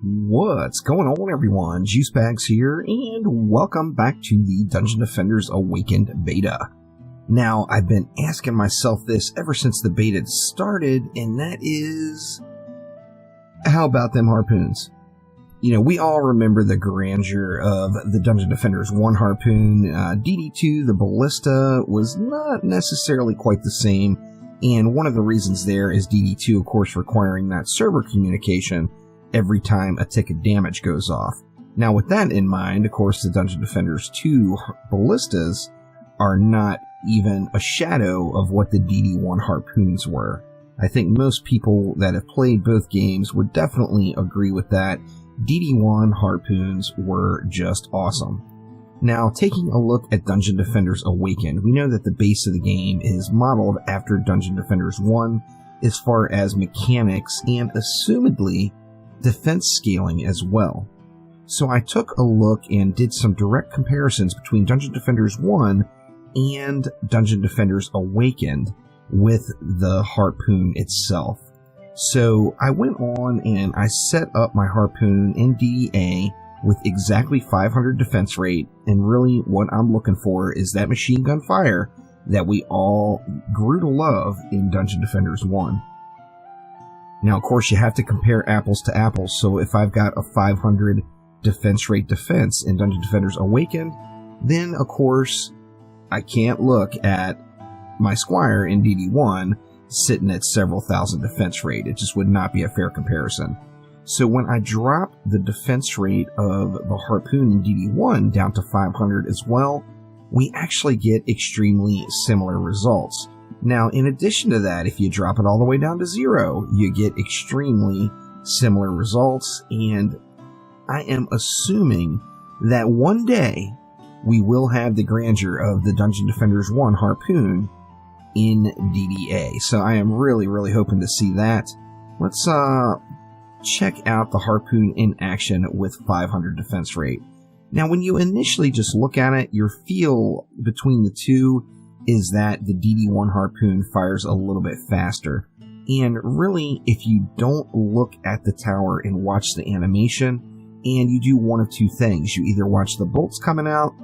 What's going on, everyone? Juicebags here, and welcome back to the Dungeon Defenders Awakened beta. Now, I've been asking myself this ever since the beta started, and that is, how about them harpoons? You know, we all remember the grandeur of the Dungeon Defenders 1 harpoon. DD2, the ballista, was not necessarily quite the same, and one of the reasons there is DD2, of course, requiring that server communication every time a tick of damage goes off. Now, with that in mind, of course, the Dungeon Defenders 2 ballistas are not even a shadow of what the DD1 harpoons were. I think most people that have played both games would definitely agree with that. DD1 harpoons were just awesome. Now, taking a look at Dungeon Defenders Awakened, we know that the base of the game is modeled after Dungeon Defenders 1 as far as mechanics and assumedly defense scaling as well. So I took a look and did some direct comparisons between Dungeon Defenders 1 and Dungeon Defenders Awakened with the harpoon itself. So I went on and I set up my harpoon in DDA with exactly 500 defense rate, and really what I'm looking for is that machine gun fire that we all grew to love in Dungeon Defenders 1. Now, of course, you have to compare apples to apples, so if I've got a 500 defense rate defense in Dungeon Defenders Awakened, then, of course, I can't look at my Squire in DD1 sitting at several thousand defense rate. It just would not be a fair comparison. So when I drop the defense rate of the harpoon in DD1 down to 500 as well, we actually get extremely similar results. Now, in addition to that, if you drop it all the way down to 0, you get extremely similar results, and I am assuming that one day we will have the grandeur of the Dungeon Defenders 1 harpoon in DDA. So I am really, really hoping to see that. Let's check out the harpoon in action with 500 defense rate. Now, when you initially just look at it, your feel between the two is that the DD1 harpoon fires a little bit faster. And really, if you don't look at the tower and watch the animation, and you do one of two things, you either watch the bolts coming out,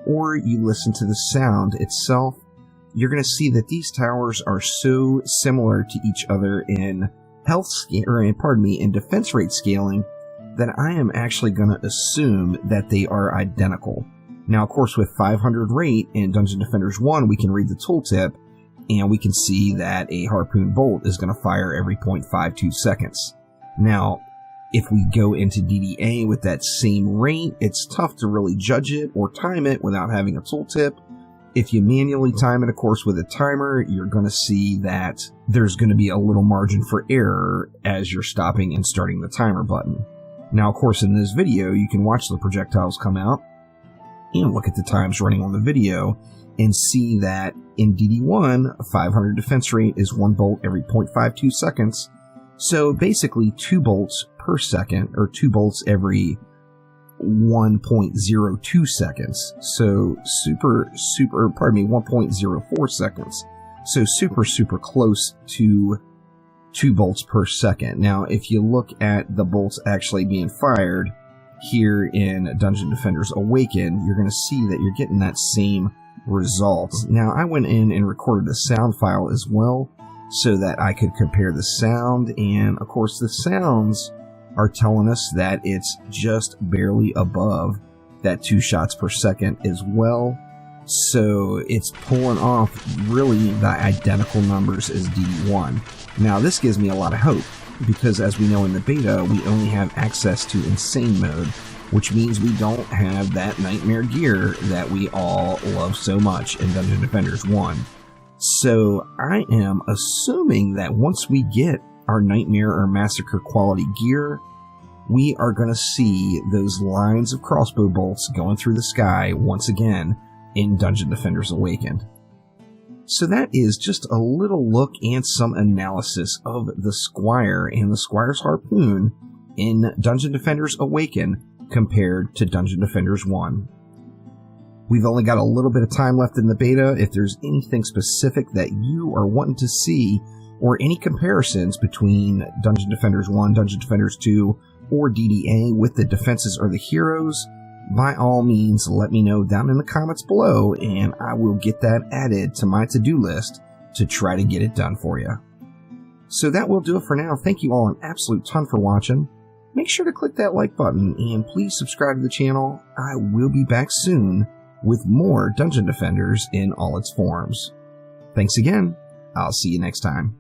or you listen to the sound itself, you're going to see that these towers are so similar to each other in in defense rate scaling, that I am actually going to assume that they are identical. Now, of course, with 500 rate in Dungeon Defenders 1, we can read the tooltip, and we can see that a harpoon bolt is going to fire every 0.52 seconds. Now, if we go into DDA with that same rate, it's tough to really judge it or time it without having a tooltip. If you manually time it, of course, with a timer, you're going to see that there's going to be a little margin for error as you're stopping and starting the timer button. Now, of course, in this video, you can watch the projectiles come out and look at the times running on the video and see that in DD1, 500 defense rate is 1 bolt every 0.52 seconds. So basically 2 bolts per second, or 2 bolts every 1.02 seconds. So 1.04 seconds. So super close to 2 bolts per second. Now, if you look at the bolts actually being fired here in Dungeon Defenders Awakened, you're going to see that you're getting that same result. Now, I went in and recorded a sound file as well so that I could compare the sound, and of course the sounds are telling us that it's just barely above that 2 shots per second as well. So it's pulling off really the identical numbers as DD1. Now, this gives me a lot of hope, because as we know in the beta, we only have access to insane mode, which means we don't have that nightmare gear that we all love so much in Dungeon Defenders 1. So I am assuming that once we get our nightmare or massacre quality gear, we are going to see those lines of crossbow bolts going through the sky once again in Dungeon Defenders Awakened. So that is just a little look and some analysis of the Squire and the Squire's harpoon in Dungeon Defenders Awakened compared to Dungeon Defenders 1. We've only got a little bit of time left in the beta. If there's anything specific that you are wanting to see or any comparisons between Dungeon Defenders 1, Dungeon Defenders 2, or DDA with the defenses or the heroes, by all means let me know down in the comments below, and I will get that added to my to-do list to try to get it done for you. So that will do it for now. Thank you all an absolute ton for watching. Make sure to click that like button, and please subscribe to the channel. I will be back soon with more Dungeon Defenders in all its forms. Thanks again. I'll see you next time.